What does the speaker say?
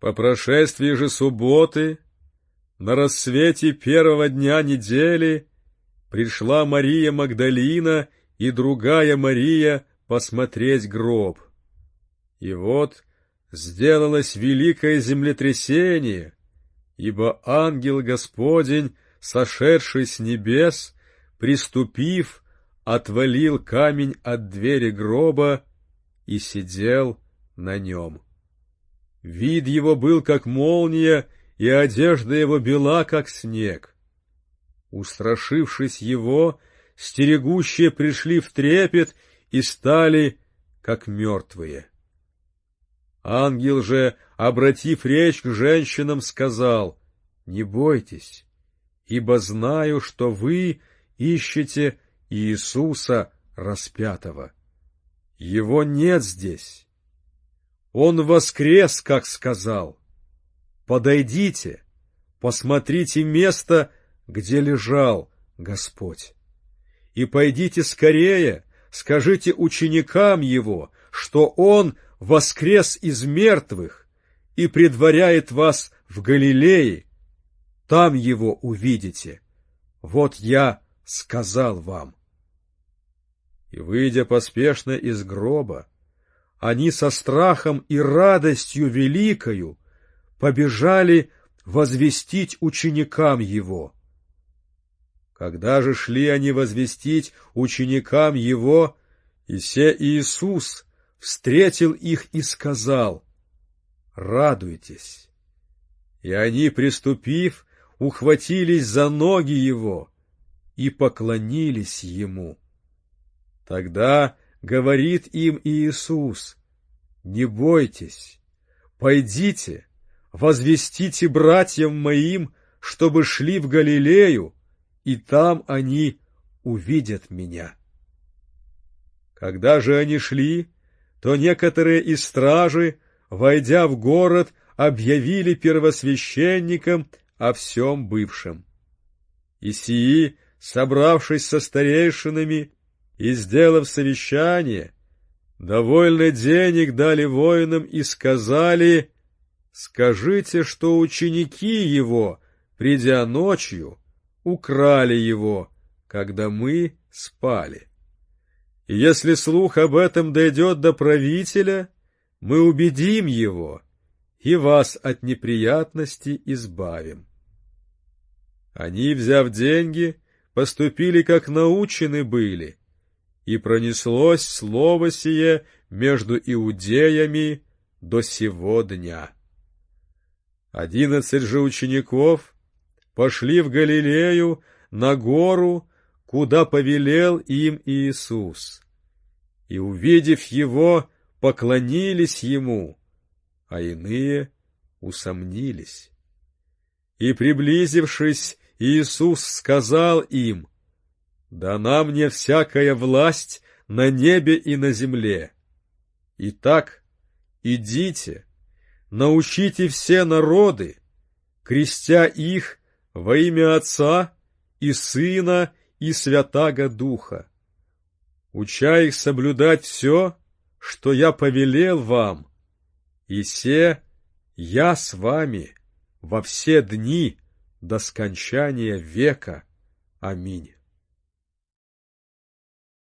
По прошествии же субботы, на рассвете первого дня недели, пришла Мария Магдалина и другая Мария посмотреть гроб. И вот сделалось великое землетрясение, ибо ангел Господень, сошедший с небес, приступив, отвалил камень от двери гроба и сидел на нем. Вид его был, как молния, и одежда его бела, как снег. Устрашившись его, стерегущие пришли в трепет и стали, как мертвые. Ангел же, обратив речь к женщинам, сказал: «Не бойтесь, ибо знаю, что вы ищете Иисуса распятого. Его нет здесь. Он воскрес, как сказал. Подойдите, посмотрите место, где лежал Господь. И пойдите скорее, скажите ученикам Его, что Он воскрес из мертвых и предваряет вас в Галилее. Там Его увидите. Вот я сказал вам». И, выйдя поспешно из гроба, они со страхом и радостью великою побежали возвестить ученикам Его. Когда же шли они возвестить ученикам Его, и се Иисус встретил их и сказал: «Радуйтесь». И они, приступив, ухватились за ноги Его и поклонились Ему. Тогда говорит им Иисус: «Не бойтесь, пойдите, возвестите братьям моим, чтобы шли в Галилею, и там они увидят меня». Когда же они шли, то некоторые из стражи, войдя в город, объявили первосвященникам о всем бывшем. И сии, собравшись со старейшинами и сделав совещание, довольно денег дали воинам и сказали: «Скажите, что ученики его, придя ночью, украли его, когда мы спали. И если слух об этом дойдет до правителя, мы убедим его и вас от неприятностей избавим». Они, взяв деньги, поступили, как научены были, и пронеслось слово сие между иудеями до сего дня. 11 же учеников пошли в Галилею на гору, куда повелел им Иисус, и, увидев Его, поклонились Ему, а иные усомнились. И, приблизившись, Иисус сказал им: «Дана мне всякая власть на небе и на земле. Итак, идите, научите все народы, крестя их во имя Отца и Сына и Святаго Духа, уча их соблюдать все, что я повелел вам, и се я с вами во все дни до скончания века. Аминь».